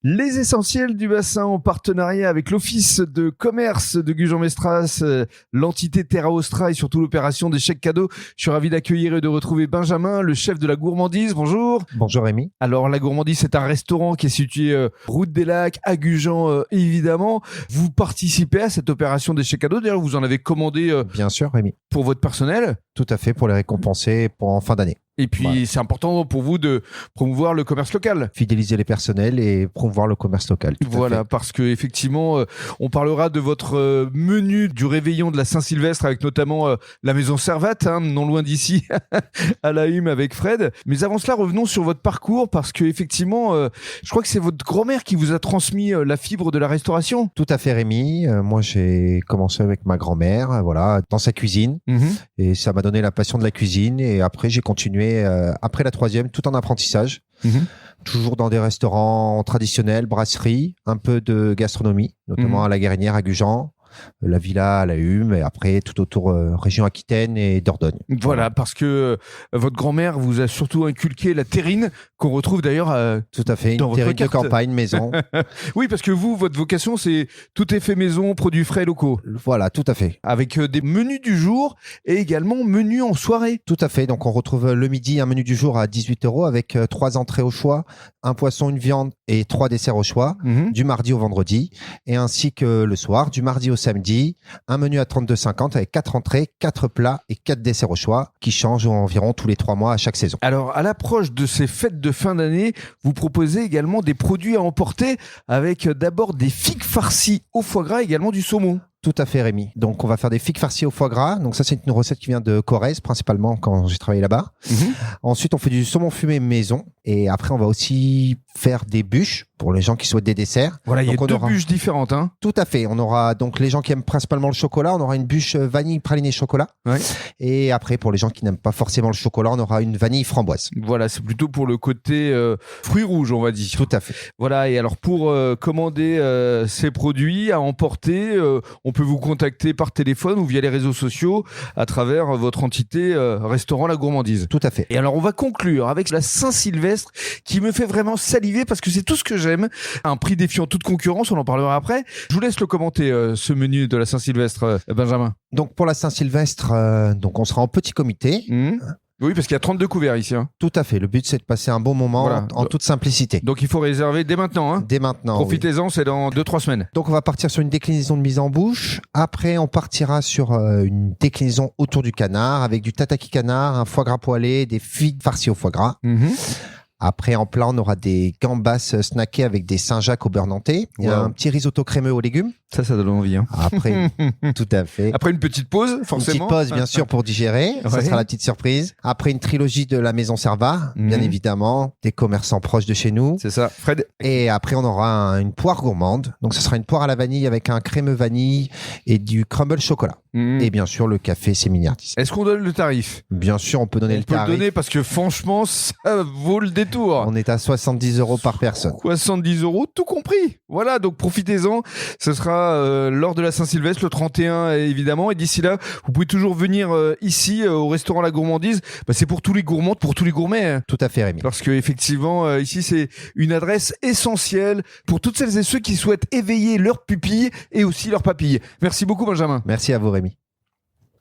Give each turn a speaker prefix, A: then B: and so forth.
A: Les essentiels du bassin en partenariat avec l'Office de commerce de Gujan-Mestras, l'entité Terra Ostra et surtout l'opération des chèques cadeaux. Je suis ravi d'accueillir et de retrouver Benjamin, le chef de la gourmandise. Bonjour.
B: Bonjour Rémi.
A: Alors la gourmandise, c'est un restaurant qui est situé route des Lacs à Gujan, évidemment. Vous participez à cette opération des chèques cadeaux. D'ailleurs, vous en avez commandé
B: Bien sûr Rémi.
A: pour votre personnel.
B: Tout à fait, pour les récompenser en fin d'année.
A: Et puis,
B: Voilà.
A: C'est important pour vous de promouvoir le commerce local.
B: Fidéliser les personnels et promouvoir le commerce local. Tout à
A: Voilà,
B: fait.
A: parce que effectivement, on parlera de votre menu du réveillon de la Saint-Sylvestre avec notamment la maison Servat, non loin d'ici, à la Hume avec Fred. Mais avant cela, revenons sur votre parcours parce que effectivement, je crois que c'est votre grand-mère qui vous a transmis la fibre de la restauration.
B: Tout à fait Rémi. Moi j'ai commencé avec ma grand-mère, voilà, dans sa cuisine. Et ça m'a donné la passion de la cuisine. Et après j'ai continué après la troisième, tout en apprentissage. Toujours dans des restaurants traditionnels, brasseries, un peu de gastronomie, notamment à la Guérinière, à Gujan, la Villa, à la Hume, et après tout autour région Aquitaine et Dordogne.
A: Voilà, parce que votre grand-mère vous a surtout inculqué la terrine qu'on retrouve d'ailleurs
B: Tout à fait,
A: dans
B: une
A: votre
B: terrine de
A: carte.
B: campagne, maison.
A: Oui, parce que vous, votre vocation, c'est tout est fait maison, produits frais locaux.
B: Voilà, tout à fait.
A: Avec des menus du jour et également menus en soirée.
B: Tout à fait. Donc, on retrouve le midi un menu du jour à 18 € avec 3 entrées au choix, un poisson, une viande et 3 desserts au choix, du mardi au vendredi. Et ainsi que le soir, du mardi au samedi, un menu à 32,50 avec 4 entrées, 4 plats et 4 desserts au choix qui changent environ tous les 3 mois à chaque saison.
A: Alors, à l'approche de ces fêtes de fin d'année, vous proposez également des produits à emporter avec d'abord des figues farcies au foie gras et également du saumon.
B: Tout à fait, Rémi. Donc, on va faire des figues farcies au foie gras. Donc, ça, c'est une recette qui vient de Corrèze, principalement, quand j'ai travaillé là-bas. Ensuite, on fait du saumon fumé maison. Et après, on va aussi faire des bûches pour les gens qui souhaitent des desserts.
A: Voilà, il y a
B: Donc, on
A: deux
B: aura-
A: bûches différentes.
B: Tout à fait. On aura donc les gens qui aiment principalement le chocolat. On aura une bûche vanille, praliné, chocolat.
A: Ouais.
B: Et après, pour les gens qui n'aiment pas forcément le chocolat, on aura une vanille framboise.
A: Voilà, c'est plutôt pour le côté fruits rouges, on va dire.
B: Tout à fait.
A: Voilà, et alors pour commander ces produits à emporter, on peut vous contacter par téléphone ou via les réseaux sociaux à travers votre entité Restaurant La Gourmandise.
B: Tout à fait.
A: Et alors on va conclure avec la Saint-Sylvestre qui me fait vraiment saliver parce que c'est tout ce que j'aime. Un prix défiant toute concurrence, on en parlera après. Je vous laisse le commenter, ce menu de la Saint-Sylvestre, Benjamin.
B: Donc, pour la Saint-Sylvestre, donc on sera en petit comité.
A: Oui, parce qu'il y a 32 couverts ici.
B: Tout à fait. Le but, c'est de passer un bon moment
A: Voilà.
B: en toute simplicité.
A: Donc il faut réserver dès maintenant.
B: Dès maintenant. Oui.
A: Profitez-en, c'est dans 2-3 semaines.
B: Donc, on va partir sur une déclinaison de mise en bouche. Après, on partira sur une déclinaison autour du canard avec du tataki canard, un foie gras poêlé, des figues farcies au foie gras. Après, en plat, on aura des gambas snackées avec des Saint-Jacques au beurre nantais. Il y a
A: Wow.
B: un petit risotto crémeux aux légumes.
A: Ça donne envie.
B: Après, tout à fait.
A: Après une petite pause,
B: Une
A: forcément.
B: petite pause, bien sûr, pour digérer. Ça
A: Ouais.
B: sera la petite surprise. Après, une trilogie de la maison Servat, bien évidemment. Des commerçants proches de chez nous.
A: C'est ça. Fred.
B: Et après, on aura une poire gourmande. Donc, ce sera une poire à la vanille avec un crémeux vanille et du crumble chocolat. Et bien sûr, le café séminiardis.
A: Est-ce qu'on donne le tarif?
B: Bien sûr, on peut donner
A: On
B: le
A: peut
B: tarif.
A: le donner parce que franchement, ça vaut le détour.
B: On est à 70 € par personne.
A: 70 €, tout compris. Voilà, donc profitez-en. Ce sera lors de la Saint-Sylvestre, le 31 évidemment. Et d'ici là, vous pouvez toujours venir ici au restaurant La Gourmandise. C'est pour tous les gourmands, pour tous les gourmets.
B: Tout à fait, Rémi.
A: Parce que effectivement, ici, c'est une adresse essentielle pour toutes celles et ceux qui souhaitent éveiller leurs pupilles et aussi leurs papilles. Merci beaucoup, Benjamin.
B: Merci à vous, Rémi.